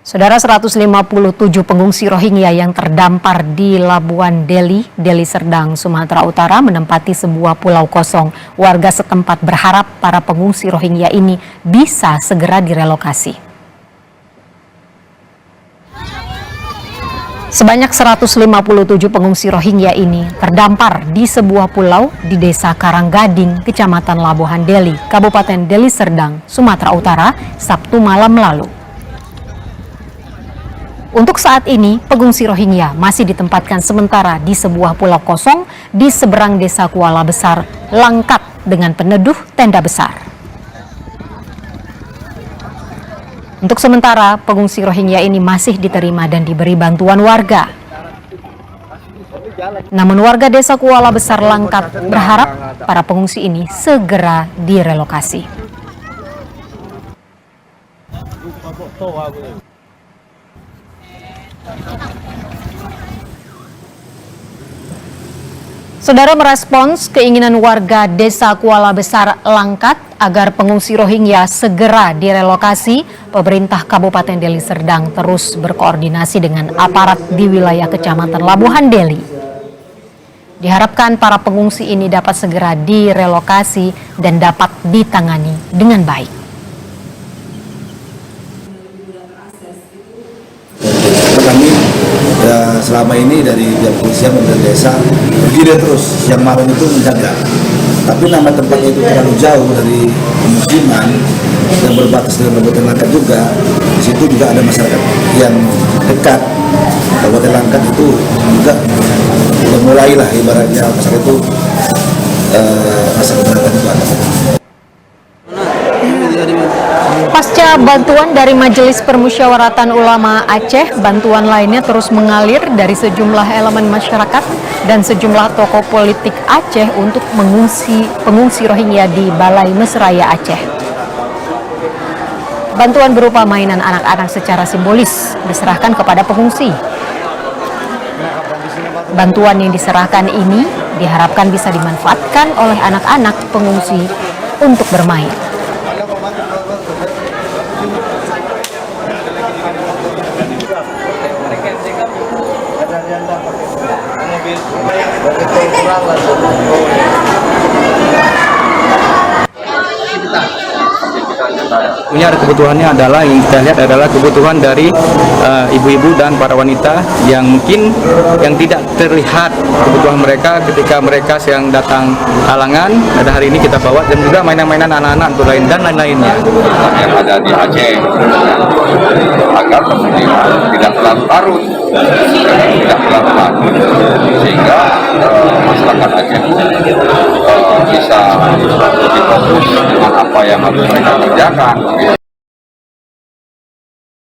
Saudara, 157 pengungsi Rohingya yang terdampar di Labuan Deli, Deli Serdang, Sumatera Utara menempati sebuah pulau kosong. Warga setempat berharap para pengungsi Rohingya ini bisa segera direlokasi. Sebanyak 157 pengungsi Rohingya ini terdampar di sebuah pulau di Desa Karanggading, Kecamatan Labuan Deli, Kabupaten Deli Serdang, Sumatera Utara, Sabtu malam lalu. Untuk saat ini, pengungsi Rohingya masih ditempatkan sementara di sebuah pulau kosong di seberang Desa Kuala Besar, Langkat dengan peneduh tenda besar. Untuk sementara, pengungsi Rohingya ini masih diterima dan diberi bantuan warga. Namun warga Desa Kuala Besar, Langkat berharap para pengungsi ini segera direlokasi. Saudara, merespons keinginan warga Desa Kuala Besar, Langkat agar pengungsi Rohingya segera direlokasi, pemerintah Kabupaten Deli Serdang terus berkoordinasi dengan aparat di wilayah Kecamatan Labuan Deli. Diharapkan para pengungsi ini dapat segera direlokasi dan dapat ditangani dengan baik. Kami selama ini dari pihak kepolisian dan desa bergilir terus yang malam itu menjaga, tapi nama tempatnya itu terlalu jauh dari pemukiman yang berbatas dengan Kabupaten Langkat juga. Di situ juga ada masyarakat yang dekat Kabupaten Langkat itu juga mulailah ibaratnya masyarakat itu masyarakat Langkat itu ada. Pasca bantuan dari Majelis Permusyawaratan Ulama Aceh, bantuan lainnya terus mengalir dari sejumlah elemen masyarakat dan sejumlah tokoh politik Aceh untuk pengungsi Rohingya di Balai Mesraya Aceh. Bantuan berupa mainan anak-anak secara simbolis diserahkan kepada pengungsi. Bantuan yang diserahkan ini diharapkan bisa dimanfaatkan oleh anak-anak pengungsi untuk bermain. Punya kebutuhannya adalah yang kita lihat adalah kebutuhan dari ibu-ibu dan para wanita yang mungkin yang tidak terlihat kebutuhan mereka ketika mereka sedang datang halangan. Ada hari ini kita bawa dan juga mainan-mainan anak-anak untuk lain dan lain-lainnya yang ada di Aceh agar kemudian tidak terlalu larut, sehingga masyarakat Aceh bisa lebih fokus dengan apa yang harus mereka kerjakan.